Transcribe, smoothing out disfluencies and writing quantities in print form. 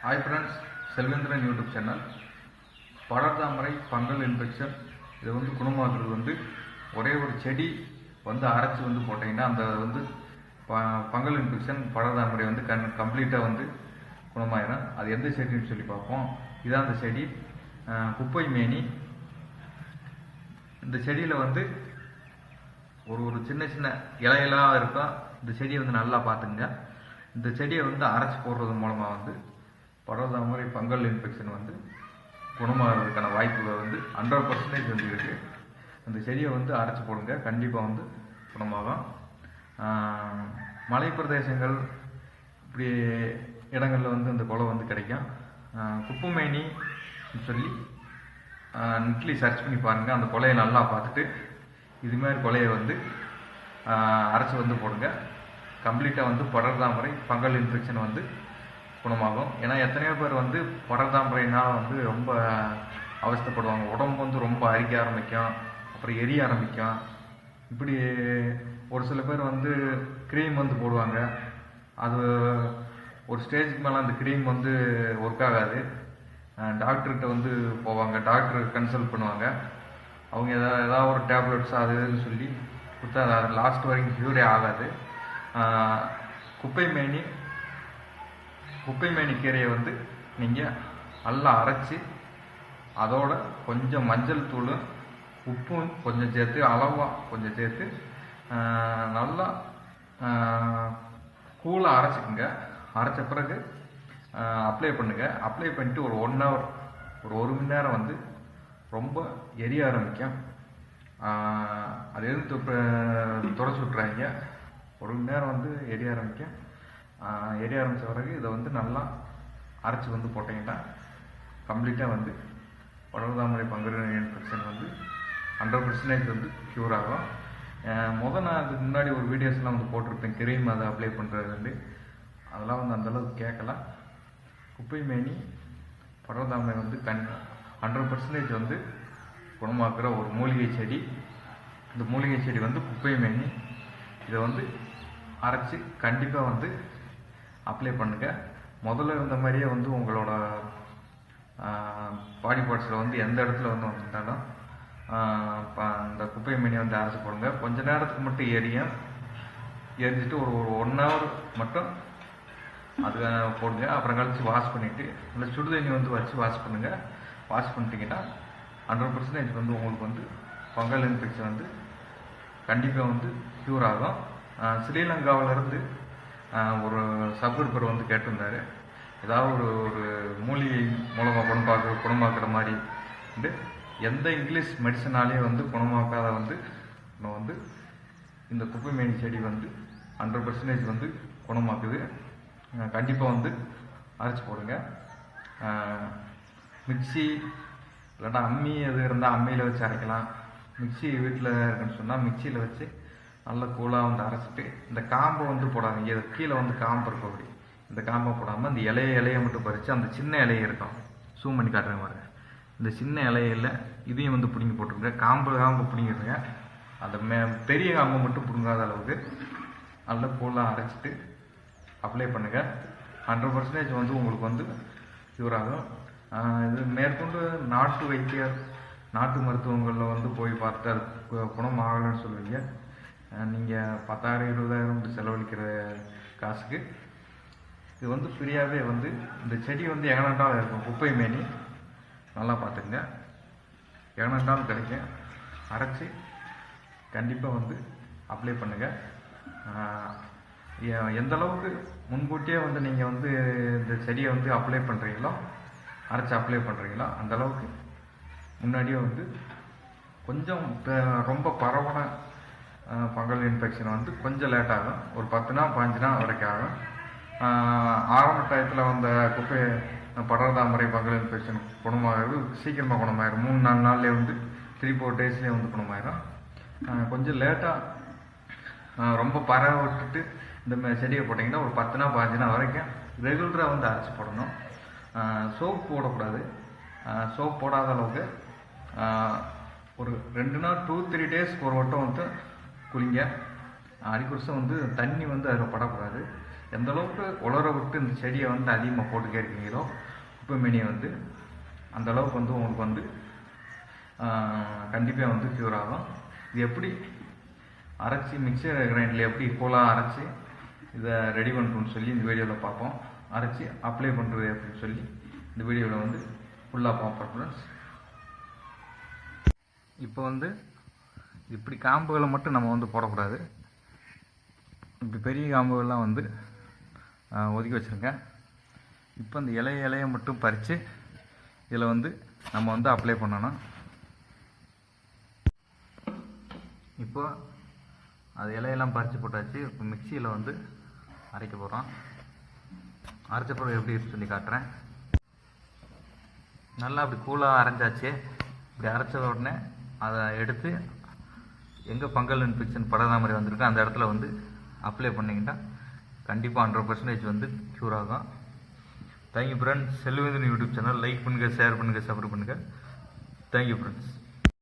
Hi friends, Selvendran YouTube channel. படர்தாமரை fungal infection இதை குணமாக்குறது ஒரே ஒரு செடி அரைச்சி போட்டிங்கன்னா அந்த ஃபங்கல் இன்ஃபெக்ஷன் படர்தாமரை கம்ப்ளீட்டாக குணமாயிடும். அது எந்த செடின்னு சொல்லி பார்ப்போம். இதான் அந்த செடி, குப்பை மேனி. இந்த செடியில் ஒரு சின்ன சின்ன இலையெல்லாம் இருக்கும். இந்த செடியை நல்லா பார்த்துங்க. இந்த செடியை அரைச்சி போடுறது மூலமாக படர்தாமரை ஃபங்கல் இன்ஃபெக்ஷன் குணமாகிறதுக்கான வாய்ப்புகள் 100% இருக்குது. அந்த செடியை அரைச்சி போடுங்க, கண்டிப்பாக குணமாகும். மலை பிரதேசங்கள் இப்படி இடங்களில் அந்த குலை கிடைக்கும். குப்பைமேனி சொல்லி நெட்லி சர்ச் பண்ணி பாருங்கள். அந்த கொலையை நல்லா பார்த்துட்டு இதுமாதிரி கொலையை அரைச்சி போடுங்க. கம்ப்ளீட்டாக படர்தாமரை ஃபங்கல் இன்ஃபெக்ஷன் குணமாகும். ஏன்னா எத்தனையோ பேர் படர்தாமரைனால் ரொம்ப அவஸ்தைப்படுவாங்க. உடம்பு ரொம்ப அரிக்க ஆரம்பிக்கும், அப்புறம் எரிய ஆரம்பிக்கும். இப்படி ஒரு சில பேர் க்ரீம் போடுவாங்க. அது ஒரு ஸ்டேஜுக்கு மேலே அந்த க்ரீம் ஒர்க் ஆகாது. டாக்டர்கிட்ட போவாங்க, டாக்டர் கன்சல்ட் பண்ணுவாங்க. அவங்க ஏதாவது ஒரு டேப்லெட்ஸ் அது இதுன்னு சொல்லி கொடுத்தா அது லாஸ்ட் வரைக்கும் க்யூரே ஆகாது. குப்பைமேனி கீரையை நீங்கள் நல்லா அரைச்சி அதோட கொஞ்சம் மஞ்சள் தூள், உப்பும் கொஞ்சம் சேர்த்து, அளவாக கொஞ்சம் சேர்த்து நல்லா கூலாக அரைச்சிக்கோங்க. அரைச்ச பிறகு அப்ளை பண்ணுங்கள். அப்ளை பண்ணிட்டு ஒரு 1 ஹவர், ஒரு மணி நேரம் ரொம்ப எரிய ஆரம்பிக்கும். அது எதுவும் துடைச்சி விட்றாங்க. 1 மணி நேரம் எரிய ஆரம்பிக்கும். எரிய ஆரம்பித்த பிறகு இதை நல்லா அரைச்சி போட்டிங்கன்னா கம்ப்ளீட்டாக படர்தாமரை ஃபங்கல் இன்ஃபெக்ஷன் 100% க்யூர் ஆகும். நான் அதுக்கு முன்னாடி ஒரு வீடியோஸ்லாம் போட்டிருப்பேன், கிரீம் அதை அப்ளை பண்ணுறது. அதெல்லாம் அந்தளவுக்கு கேட்கல. குப்பைமேனி படர்தாமரை 100% குணமாக்குற ஒரு மூலிகை செடி. இந்த மூலிகை செடி குப்பைமேனி. இதை அரைச்சி கண்டிப்பாக அப்ளை பண்ணுங்கள். முதல்ல இருந்த மாதிரியே உங்களோட பாடி பார்ட்ஸில் எந்த இடத்துல வந்துட்டாலும் அந்த குப்பைமேனி அரைச்சி போடுங்க. கொஞ்ச நேரத்துக்கு மட்டும் எரிஞ்சிட்டு ஒரு 1 ஹவர் மட்டும் அது போடுங்க. அப்புறம் கழிச்சு வாஷ் பண்ணிவிட்டு இல்லை சுடுதண்ணி வச்சு வாஷ் பண்ணுங்கள். வாஷ் பண்ணிட்டீங்கன்னா 100% உங்களுக்கு ஃபங்கல் இன்ஃபெக்ஷன் கண்டிப்பாக க்யூர் ஆகும். ஸ்ரீலங்காவிலேருந்து ஒரு சப்ஸ்கிரைபர் கேட்டிருந்தார், ஏதாவது ஒரு மூலிகை மூலமாக குணமாக்குற மாதிரி எந்த இங்கிலீஷ் மெடிசனாலே குணமாக்காத நம்ம இந்த குப்பைமேனி செடி 100% குணமாக்குது. கண்டிப்பாக அரைச்சி போடுங்க. மிக்சி இல்லைன்னா அம்மி எது இருந்தால் அம்மியில் வச்சு அரைக்கலாம். மிக்சி வீட்டில் இருக்குன்னு சொன்னால் மிக்சியில் வச்சு நல்லா கூலாக அரைச்சிட்டு இந்த காம்பை போடாதீங்க. இது கீழே காம்பு இருக்கும். அப்படி இந்த காம்பை போடாமல் அந்த இலையை மட்டும் பறித்து அந்த சின்ன இலையை இருக்கும், சூம் பண்ணி காட்டுற மாதிரி இந்த சின்ன இலையில் இதையும் பிடுங்கி போட்டுருங்க. காம்பு பிடிங்கிடுங்க. அந்த பெரிய காம்பை மட்டும் பிடுங்காத அளவுக்கு நல்லா கூலாக அரைச்சிட்டு அப்ளை பண்ணுங்கள். 100% உங்களுக்கு க்யூர் ஆகும். இது மேற்கொண்டு நாட்டு வைத்தியர், நாட்டு மருத்துவங்களில் போய் பார்த்து அது குணம் ஆகலைன்னு சொல்லுவீங்க. நீங்கள் 10,000 20,000 செலவழிக்கிற காசுக்கு இது ஃப்ரீயாகவே இந்த செடி எங்கனண்டாலும் இருக்கும். குப்பைமேனி நல்லா பார்த்துங்க, எங்கனண்டாலும் கிடைக்கும். அரைச்சி கண்டிப்பாக அப்ளை பண்ணுங்கள். எந்த அளவுக்கு முன்கூட்டியே நீங்கள் இந்த செடியை அப்ளை பண்ணுறீங்களோ, அரைச்சி அப்ளை பண்ணுறீங்களோ, அந்தளவுக்கு முன்னாடியே கொஞ்சம் ரொம்ப பரவன ஃபங்கல் இன்ஃபெக்ஷன் கொஞ்சம் லேட் ஆகும். ஒரு 10 நாள் 15 நாள் வரைக்கும் ஆகும். ஆரம்ப டயத்தில் குப்பை படர்தாமரை ஃபங்கல் இன்ஃபெக்ஷன் குணமாகிறது சீக்கிரமாக குணமாயிடும். 3-4 நாள்லேயே 3-4 டேஸ்லேயே குணமாயிடும். கொஞ்சம் லேட்டாக ரொம்ப பரவ விட்டுட்டு இந்த செடியை போட்டிங்கன்னா ஒரு 10 நாள் 15 நாள் வரைக்கும் ரெகுலராக அரைச்சி போடணும். சோப் போடக்கூடாது. சோப் போடாத அளவுக்கு ஒரு 2 நாள் 2-3 டேஸ்க்கு ஒரு வட்டம் குளிங்க. அடிக்கொருசம் தண்ணி அதில் படக்கூடாது. எந்த அளவுக்கு உலர விட்டு இந்த செடியை வந்து அதிகமாக போட்டுக்கே இருக்கீங்களோ குப்பைமேனியை வந்து அந்த அளவுக்கு வந்து உங்களுக்கு வந்து கண்டிப்பாக வந்து க்யூர் ஆகும். இது எப்படி அரைச்சி மிக்சர் கிரைண்டரில் எப்படி கூலாக அரைச்சி இதை ரெடி பண்ணுறோன்னு சொல்லி இந்த வீடியோவில் பார்ப்போம். அரைச்சி அப்ளை பண்ணுறது அப்படின்னு சொல்லி இந்த வீடியோவில் வந்து ஃபுல்லாக பார்ப்போம் ஃப்ரெண்ட்ஸ். இப்போ வந்து இப்படி காம்புகளை மட்டும் நம்ம வந்து போடக்கூடாது. இப்படி பெரிய காம்புகள்லாம் வந்து ஒதுக்கி வச்சுருங்க. இப்போ இந்த இலையை மட்டும் பறித்து இதில் வந்து நம்ம வந்து அப்ளை பண்ணணும். இப்போ அது இலையெல்லாம் பறித்து போட்டாச்சு. இப்போ மிக்சியில் வந்து அரைக்க போகிறோம். அரைச்ச பிறகு எப்படி இருக்குன்னு சொல்லி காட்டுறேன். நல்லா அப்படி கூலாக அரைஞ்சாச்சு. இப்படி அரைச்ச உடனே அதை எடுத்து எங்கே ஃபங்கல் இன்ஃபெக்ஷன் படாத மாதிரி வந்திருக்கு அந்த இடத்துல வந்து அப்ளை பண்ணிங்கன்னா கண்டிப்பாக 100% வந்து க்யூர் ஆகும். Thank you friends. Selvavendan YouTube channel like பண்ணுங்கள், ஷேர் பண்ணுங்கள், சப்ஸ்கிரைப் பண்ணுங்கள். Thank you friends.